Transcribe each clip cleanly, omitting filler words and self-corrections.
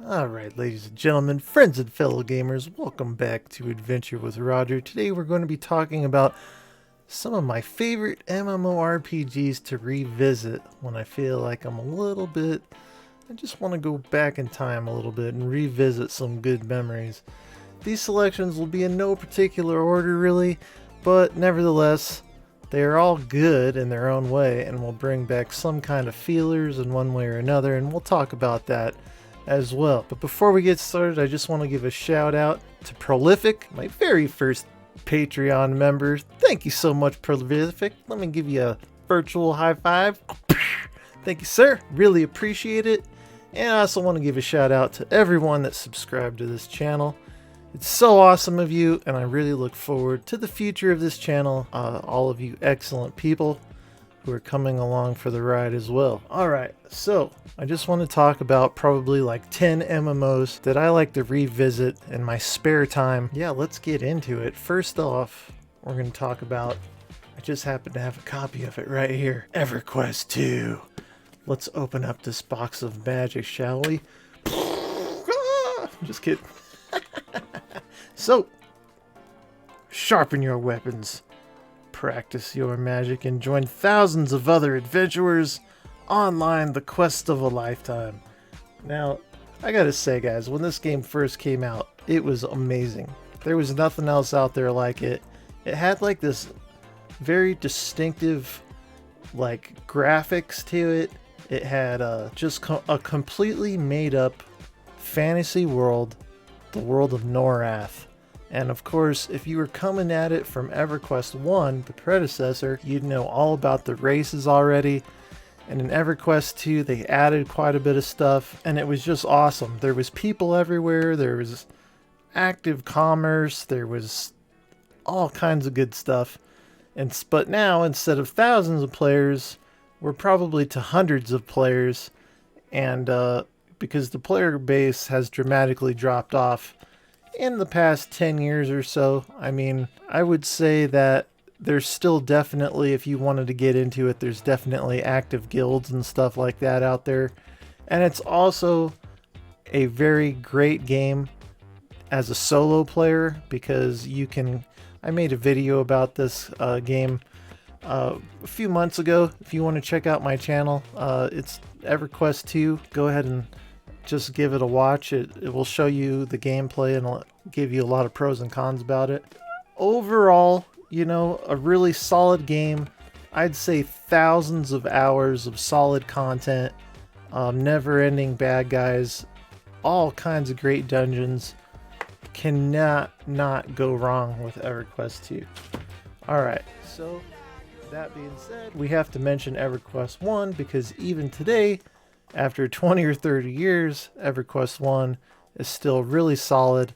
Alright, ladies and gentlemen, friends and fellow gamers, welcome back to Adventure with Roger. Today we're going to be talking about some of my favorite MMORPGs to revisit when I feel like I just want to go back in time a little bit and revisit some good memories. These selections will be in no particular order really, but nevertheless, they are all good in their own way and will bring back some kind of feelers in one way or another, and we'll talk about that as well. But before we get started, I just want to give a shout out to Prolific, my very first Patreon member. Thank you so much, Prolific. Let me give you a virtual high five. Thank you, sir. Really appreciate it. And I also want to give a shout out to everyone that subscribed to this channel. It's so awesome of you, and I really look forward to the future of this channel. All of you excellent people who are coming along for the ride as well. Alright, so I just want to talk about probably like 10 MMOs that I like to revisit in my spare time. Yeah, let's get into it. First off, we're going to talk about, I just happen to have a copy of it right here, EverQuest 2. Let's open up this box of magic, shall we? Just kidding. So, sharpen your weapons, practice your magic, and join thousands of other adventurers online the quest of a lifetime. Now, I gotta say guys, when this game first came out, it was amazing. There was nothing else out there like it. It had like this very distinctive like graphics to it. It had just a completely made up fantasy world, the world of Norath. And of course, if you were coming at it from EverQuest 1, the predecessor, you'd know all about the races already. And in EverQuest 2, they added quite a bit of stuff, and it was just awesome. There was people everywhere, there was active commerce, there was all kinds of good stuff. But now, instead of thousands of players, we're probably to hundreds of players. And because the player base has dramatically dropped off in the past 10 years or so. I mean, I would say that there's still definitely, if you wanted to get into it, there's definitely active guilds and stuff like that out there. And it's also a very great game as a solo player because you can, I made a video about this game a few months ago. If you want to check out my channel, it's EverQuest 2. Go ahead and just give it a watch. It will show you the gameplay and give you a lot of pros and cons about it. Overall, you know, a really solid game. I'd say thousands of hours of solid content, never-ending bad guys, all kinds of great dungeons. Cannot not go wrong with EverQuest 2. Alright, so that being said, we have to mention EverQuest 1 because even today, after 20 or 30 years, EverQuest 1 is still really solid.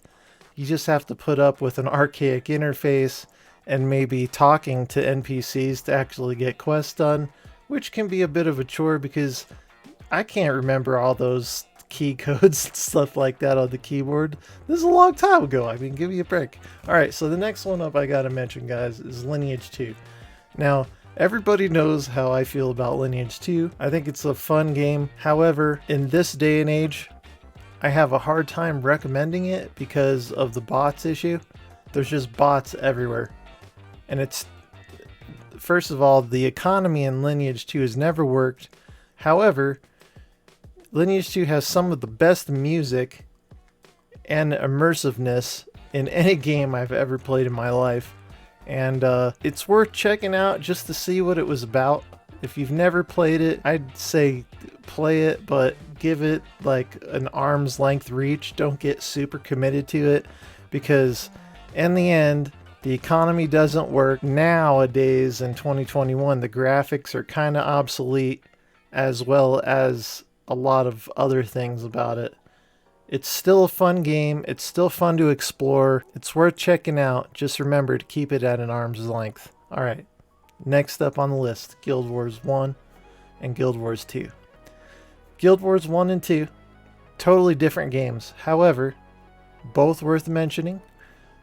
You just have to put up with an archaic interface and maybe talking to NPCs to actually get quests done, which can be a bit of a chore because I can't remember all those key codes and stuff like that on the keyboard. This is a long time ago. I mean, give me a break. Alright, so the next one up I gotta mention, guys, is Lineage 2. Now, everybody knows how I feel about Lineage 2. I think it's a fun game. However, in this day and age, I have a hard time recommending it because of the bots issue. There's just bots everywhere. And it's, first of all, the economy in Lineage 2 has never worked. However, Lineage 2 has some of the best music and immersiveness in any game I've ever played in my life. And it's worth checking out just to see what it was about. If you've never played it, I'd say play it, but give it like an arm's length reach. Don't get super committed to it because in the end, the economy doesn't work. Nowadays in 2021, the graphics are kind of obsolete as well as a lot of other things about it. It's still a fun game. It's still fun to explore. It's worth checking out. Just remember to keep it at an arm's length. Alright, next up on the list, Guild Wars 1 and Guild Wars 2. Guild Wars 1 and 2, totally different games. However, both worth mentioning.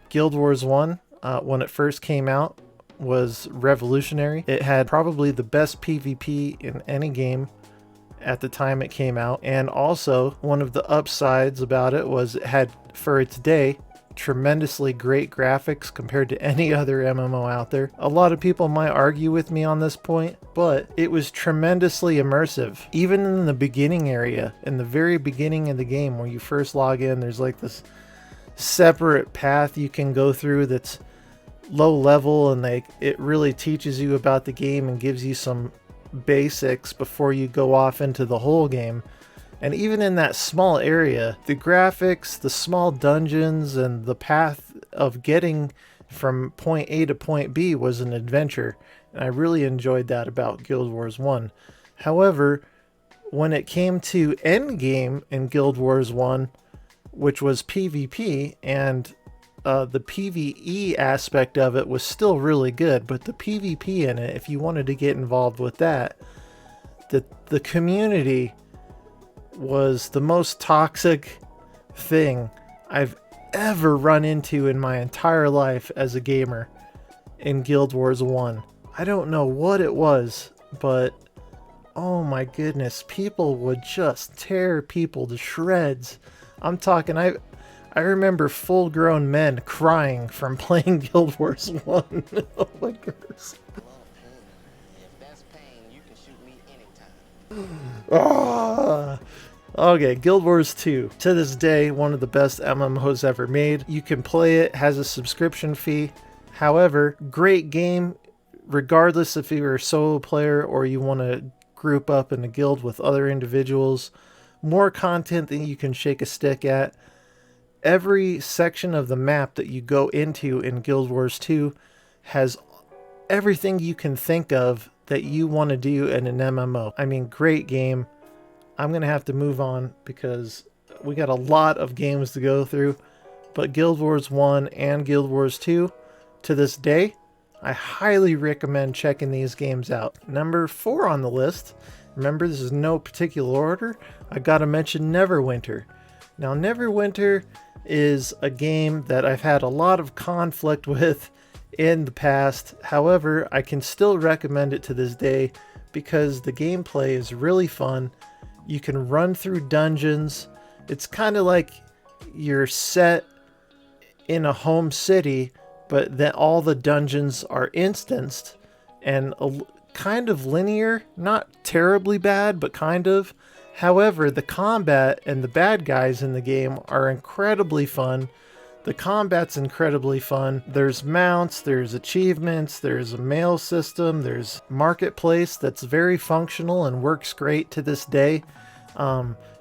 Guild Wars 1, when it first came out, was revolutionary. It had probably the best PvP in any game at the time it came out. And also, one of the upsides about it was it had, for its day, tremendously great graphics compared to any other MMO out there. A lot of people might argue with me on this point, but it was tremendously immersive. Even in the beginning area, in the very beginning of the game where you first log in, there's like this separate path you can go through that's low level, and it really teaches you about the game and gives you some basics before you go off into the whole game. And even in that small area, the graphics, the small dungeons, and the path of getting from point A to point B was an adventure. And I really enjoyed that about Guild Wars 1. However, when it came to endgame in Guild Wars 1, which was PvP, and the PvE aspect of it was still really good, but the PvP in it, if you wanted to get involved with that, the community was the most toxic thing I've ever run into in my entire life as a gamer in Guild Wars 1. I don't know what it was, but oh my goodness, people would just tear people to shreds. I'm talking, I remember full-grown men crying from playing Guild Wars 1. Oh my goodness. Ah. Okay, Guild Wars 2. To this day, one of the best MMOs ever made. You can play it, has a subscription fee. However, great game, regardless if you're a solo player or you want to group up in a guild with other individuals. More content than you can shake a stick at. Every section of the map that you go into in Guild Wars 2 has everything you can think of that you want to do in an MMO. I mean, great game. I'm going to have to move on because we got a lot of games to go through. But Guild Wars 1 and Guild Wars 2, to this day, I highly recommend checking these games out. Number 4 on the list, remember this is no particular order, I got to mention Neverwinter. Now Neverwinter is a game that I've had a lot of conflict with in the past. However, I can still recommend it to this day because the gameplay is really fun. You can run through dungeons. It's kind of like you're set in a home city, but then all the dungeons are instanced and kind of linear, not terribly bad, but kind of. However, the combat and the bad guys in the game are incredibly fun. The combat's incredibly fun. There's mounts, there's achievements, there's a mail system, there's marketplace that's very functional and works great to this day.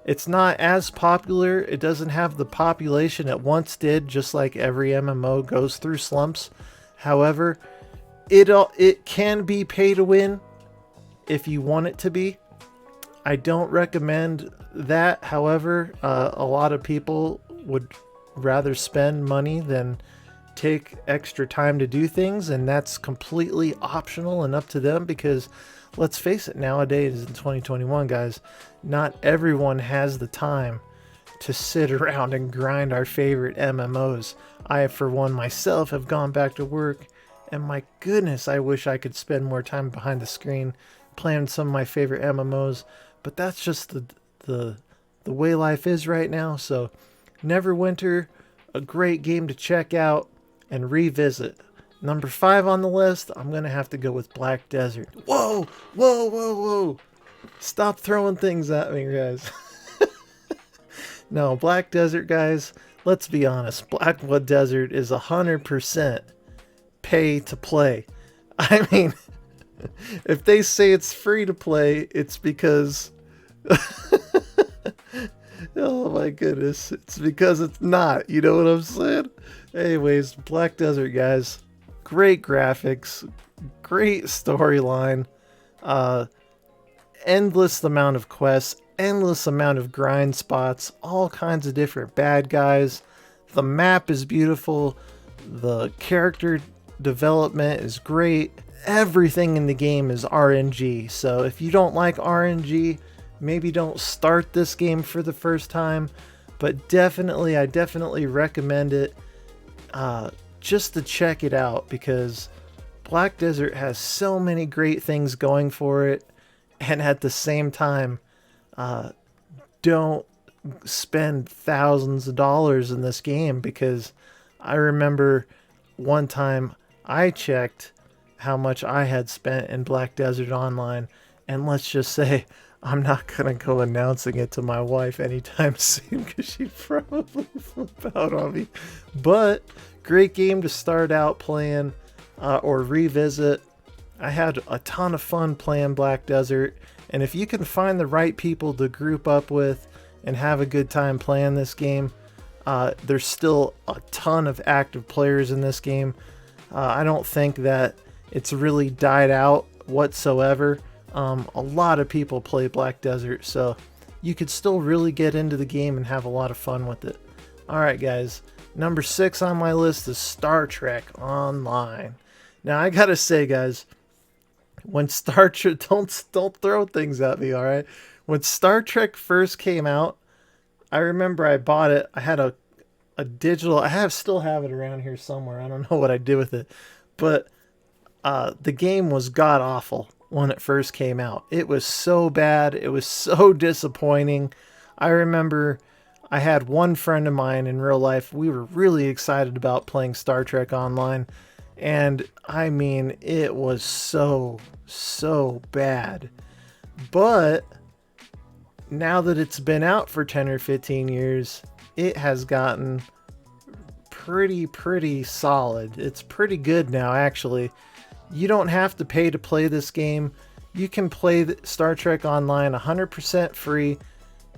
It's not as popular. It doesn't have the population it once did, just like every MMO goes through slumps. However, it can be pay to win if you want it to be. I don't recommend that. However, a lot of people would rather spend money than take extra time to do things, and that's completely optional and up to them because let's face it, nowadays in 2021, guys, not everyone has the time to sit around and grind our favorite MMOs. I, for one, myself, have gone back to work, and my goodness, I wish I could spend more time behind the screen playing some of my favorite MMOs, but that's just the way life is right now. So Neverwinter, a great game to check out and revisit. Number 5 on the list, I'm going to have to go with Black Desert. Whoa, whoa, whoa, whoa. Stop throwing things at me, guys. No, Black Desert, guys, let's be honest. Blackwood Desert is 100% pay to play. I mean, if they say it's free to play, it's because... Oh my goodness, it's because it's not. You know what I'm saying? Anyways, Black Desert, guys. Great graphics, great storyline, endless amount of quests, endless amount of grind spots, all kinds of different bad guys. The map is beautiful, the character development is great, everything in the game is RNG. So if you don't like RNG, maybe don't start this game for the first time, but I definitely recommend it. Just to check it out because Black Desert has so many great things going for it, and at the same time, don't spend thousands of dollars in this game, because I remember one time I checked how much I had spent in Black Desert Online, and let's just say I'm not gonna go announcing it to my wife anytime soon, because she'd probably flip out on me. But great game to start out playing or revisit. I had a ton of fun playing Black Desert, and if you can find the right people to group up with and have a good time playing this game, there's still a ton of active players in this game. I don't think that it's really died out whatsoever. A lot of people play Black Desert, so you could still really get into the game and have a lot of fun with it. Alright guys, number 6 on my list is Star Trek Online. Now I gotta say guys, when Star Trek, don't throw things at me, alright? When Star Trek first came out, I remember I bought it. I had a digital, still have it around here somewhere. I don't know what I did with it, but the game was god awful when it first came out. It was so bad. It was so disappointing. I remember I had one friend of mine in real life. We were really excited about playing Star Trek Online, and I mean, it was so bad. But now that it's been out for 10 or 15 years, it has gotten pretty solid. It's pretty good now, actually. You don't have to pay to play this game. You can play Star Trek Online 100% free,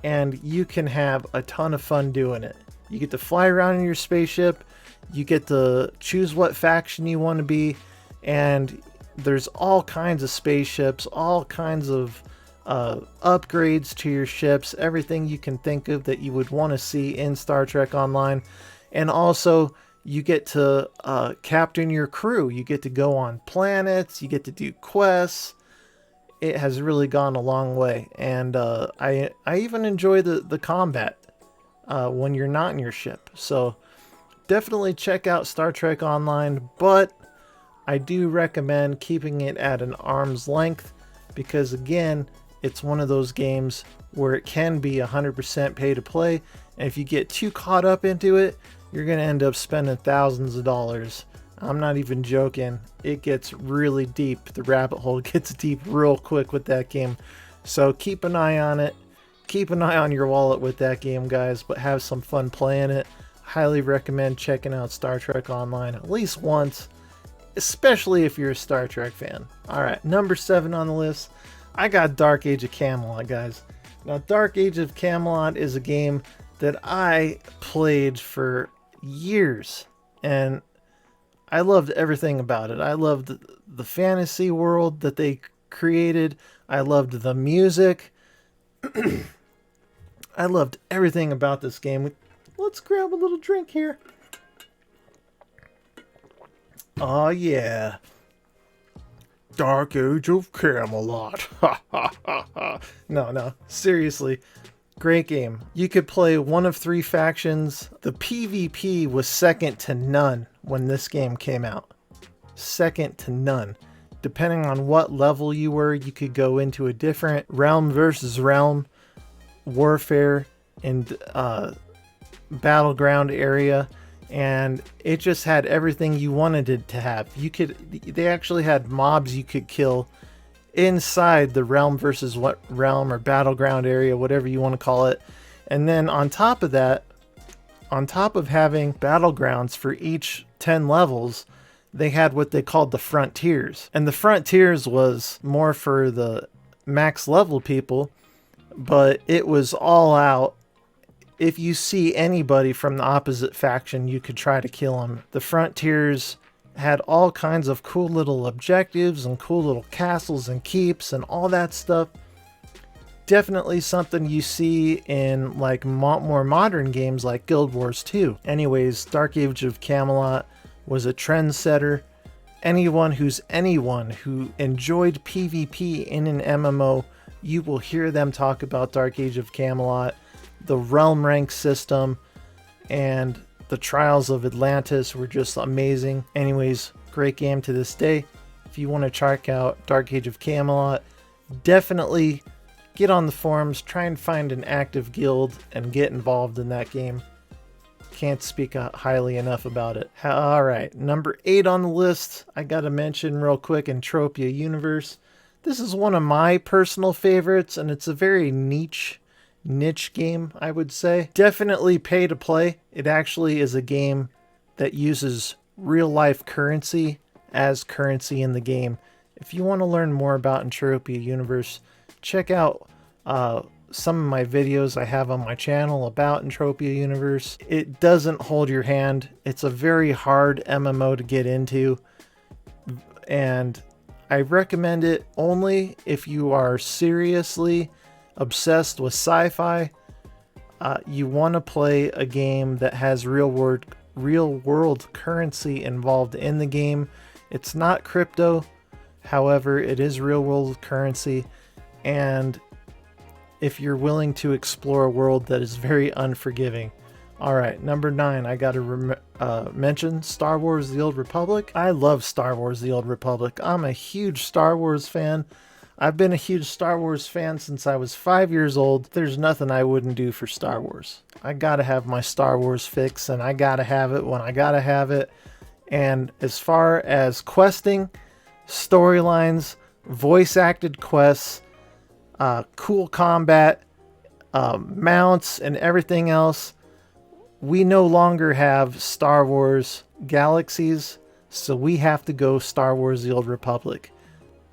and you can have a ton of fun doing it. You get to fly around in your spaceship, you get to choose what faction you want to be, and there's all kinds of spaceships, all kinds of upgrades to your ships, everything you can think of that you would want to see in Star Trek Online. And also, you get to captain your crew. You get to go on planets. You get to do quests. It has really gone a long way. And I even enjoy the combat when you're not in your ship. So definitely check out Star Trek Online. But I do recommend keeping it at an arm's length, because again, it's one of those games where it can be 100% pay to play. And if you get too caught up into it, you're going to end up spending thousands of dollars. I'm not even joking. It gets really deep. The rabbit hole gets deep real quick with that game. So keep an eye on it. Keep an eye on your wallet with that game, guys, but have some fun playing it. Highly recommend checking out Star Trek Online at least once, especially if you're a Star Trek fan. Alright, number 7 on the list, I got Dark Age of Camelot, guys. Now, Dark Age of Camelot is a game that I played for years, and I loved everything about it. I loved the fantasy world that they created. I loved the music. I loved everything about this game. Let's grab a little drink here. Oh yeah. Dark Age of Camelot. No, seriously. Great game. You could play one of 3 factions. The PvP was second to none when this game came out. Second to none. Depending on what level you were, you could go into a different realm versus realm warfare and battleground area, and it just had everything you wanted it to have. They actually had mobs you could kill inside the realm versus what realm or battleground area, whatever you want to call it. And then on top of that, on top of having battlegrounds for each 10 levels, they had what they called the frontiers. And the frontiers was more for the max level people, but it was all out. If you see anybody from the opposite faction, you could try to kill them. The frontiers had all kinds of cool little objectives and cool little castles and keeps and all that stuff. Definitely something you see in like more modern games like Guild Wars 2. Anyways, Dark Age of Camelot was a trendsetter. Anyone who enjoyed PvP in an MMO, you will hear them talk about Dark Age of Camelot, the realm rank system, and the Trials of Atlantis were just amazing. Anyways, great game to this day. If you want to check out Dark Age of Camelot, definitely get on the forums, try and find an active guild, and get involved in that game. Can't speak highly enough about it. Alright, number 8 on the list, I gotta mention real quick, Entropia Universe. This is one of my personal favorites, and it's a very niche game, I would say. Definitely pay to play. It actually is a game that uses real life currency as currency in the game. If you want to learn more about Entropia Universe, check out some of my videos I have on my channel about Entropia Universe. It doesn't hold your hand. It's a very hard MMO to get into, and I recommend it only if you are seriously obsessed with sci-fi. You want to play a game that has real world currency involved in the game. It's not crypto, however, it is real world currency, and if you're willing to explore a world that is very unforgiving. Alright, number 9, I gotta mention Star Wars The Old Republic. I love Star Wars The Old Republic. I'm a huge Star Wars fan. I've been a huge Star Wars fan since I was 5 years old. There's nothing I wouldn't do for Star Wars. I gotta have my Star Wars fix, and I gotta have it when I gotta have it. And as far as questing, storylines, voice acted quests, cool combat, mounts, and everything else, we no longer have Star Wars Galaxies, so we have to go Star Wars The Old Republic.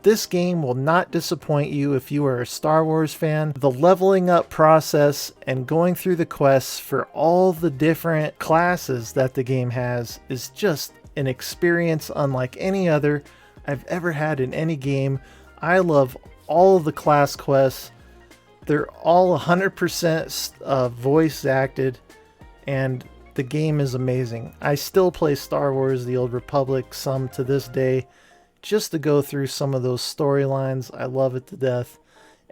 This game will not disappoint you if you are a Star Wars fan. The leveling up process and going through the quests for all the different classes that the game has is just an experience unlike any other I've ever had in any game. I love all of the class quests. They're all 100% voice acted, and the game is amazing. I still play Star Wars The Old Republic some to this day, just to go through some of those storylines. I love it to death.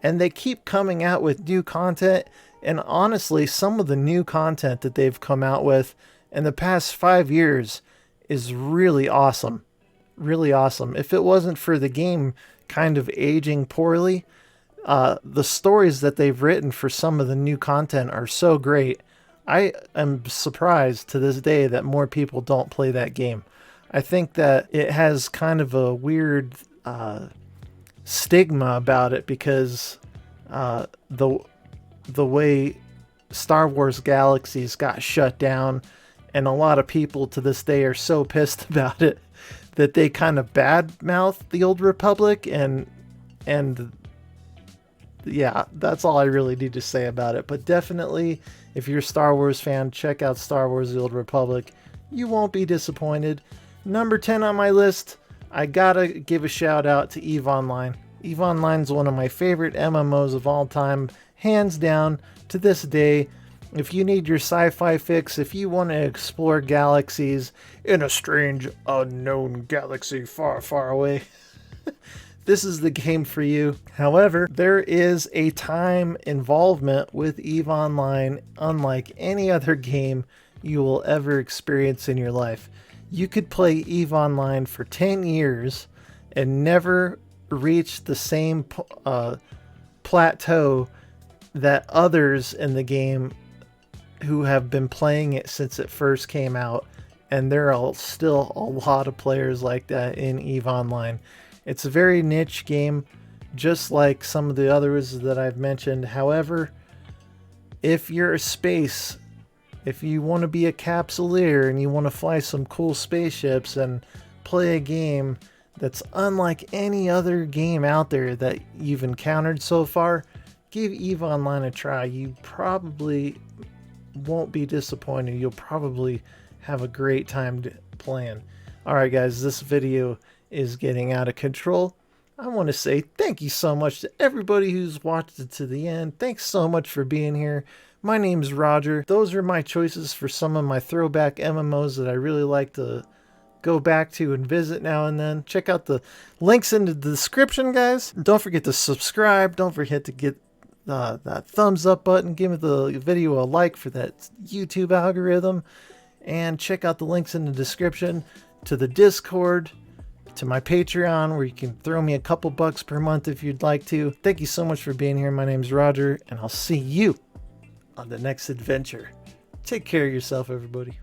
And they keep coming out with new content, and honestly, some of the new content that they've come out with in the past 5 years is really awesome. Really awesome. If it wasn't for the game kind of aging poorly, the stories that they've written for some of the new content are so great. I am surprised to this day that more people don't play that game. I think that it has kind of a weird stigma about it because the way Star Wars Galaxies got shut down, and a lot of people to this day are so pissed about it that they kind of badmouth the Old Republic, and yeah, that's all I really need to say about it. But definitely, if you're a Star Wars fan, check out Star Wars The Old Republic. You won't be disappointed. Number 10 on my list, I gotta give a shout out to EVE Online. EVE Online's one of my favorite MMOs of all time, hands down, to this day. If you need your sci-fi fix, if you want to explore galaxies in a strange, unknown galaxy far, far away, this is the game for you. However, there is a time involvement with EVE Online unlike any other game you will ever experience in your life. You could play EVE Online for 10 years and never reach the same plateau that others in the game who have been playing it since it first came out, and there are still a lot of players like that in EVE Online. It's a very niche game, just like some of the others that I've mentioned. However, if you're a space, if you want to be a capsuleer and you want to fly some cool spaceships and play a game that's unlike any other game out there that you've encountered so far, give EVE Online a try. You probably won't be disappointed. You'll probably have a great time playing. Alright guys, this video is getting out of control. I want to say thank you so much to everybody who's watched it to the end. Thanks so much for being here. My name's Roger. Those are my choices for some of my throwback MMOs that I really like to go back to and visit now and then. Check out the links in the description, guys. Don't forget to subscribe. Don't forget to get that thumbs up button. Give the video a like for that YouTube algorithm. And check out the links in the description to the Discord, to my Patreon, where you can throw me a couple bucks per month if you'd like to. Thank you so much for being here. My name's Roger, and I'll see you on the next adventure. Take care of yourself, everybody.